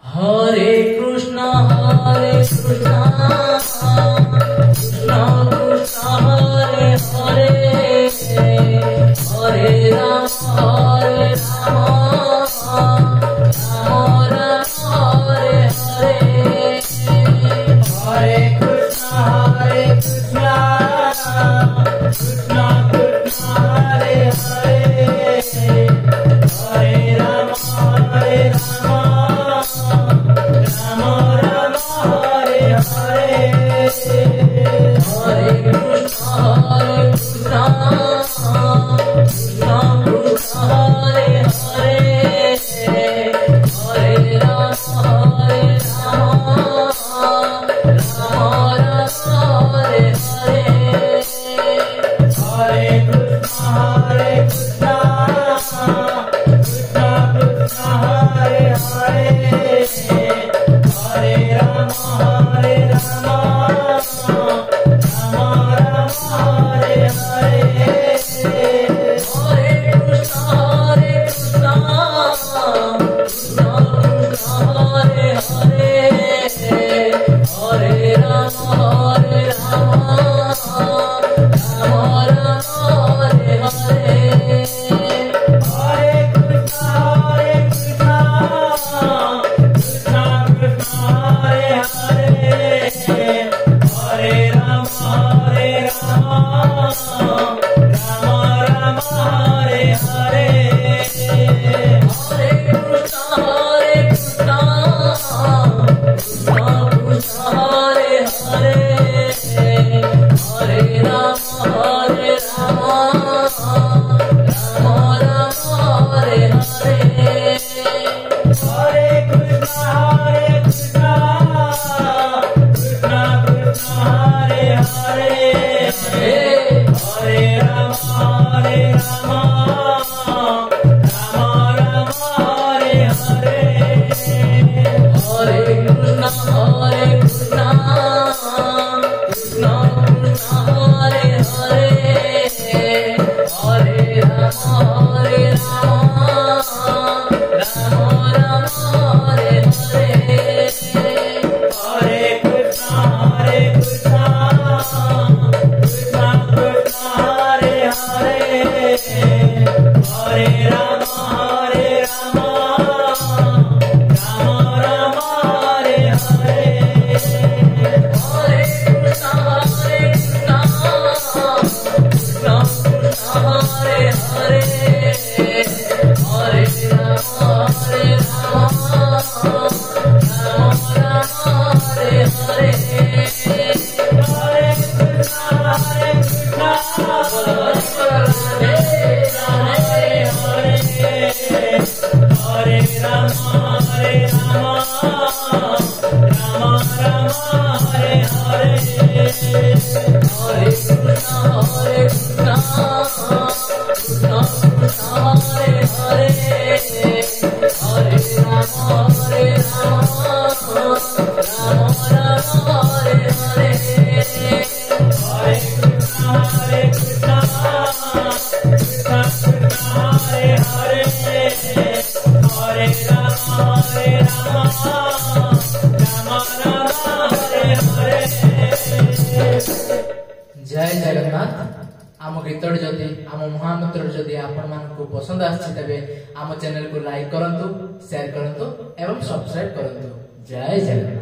हरे कृष्णा कृष्णा कृष्णा हरे हरे, हरे राम राम राम हरे हरे। हरे कृष्णा कृष्णा कृष्णा हरे हरे, हरे राम राम राम हरे हरे। हरे कृष्णा कृष्णा कृष्णा हरे हरे, हरे राम राम हरे हरे। हरे कृष्णा कृष्णा कृष्णा हरे हरे, हरे राम राम राम हरे हरे। हरे कृष्णा कृष्णा कृष्णा हरे हरे, हरे राम राम हरे हरे। हरे कृष्णा कृष्णा कृष्णा हरे हरे, हरे राम राम हरे हरे। हरे कृष्णा कृष्णा कृष्णा हरे हरे, हरे राम राम हरे हरे। हरे कृष्णा कृष्णा कृष्णा हरे हरे, हरे राम राम हरे हरे। हरे कृष्णा कृष्णा कृष्णा हरे हरे, हरे राम राम हरे हरे। हरे कृष्णा कृष्णा कृष्णा हरे हरे, हरे राम राम हरे हरे। हरे कृष्णा कृष्णा कृष्णा हरे हरे, हरे राम राम हरे हरे। हरे कृष्णा कृष्णा हरे राम राम हरे हरे। हरे कृष्णा कृष्णा कृष्णा हरे हरे, हरे राम राम हरे हरे। हरे कृष्णा कृष्णा कृष्णा हरे हरे, हरे राम राम हरे हरे। जय जगन्नाथ। आम गीत जदि आम महामंत्र जदि आपण मानकु पसंद आछि तबे आम चैनल को लाइक करंतु, शेयर करंतु एवं सब्सक्राइब करंतु। जय जगन्नाथ।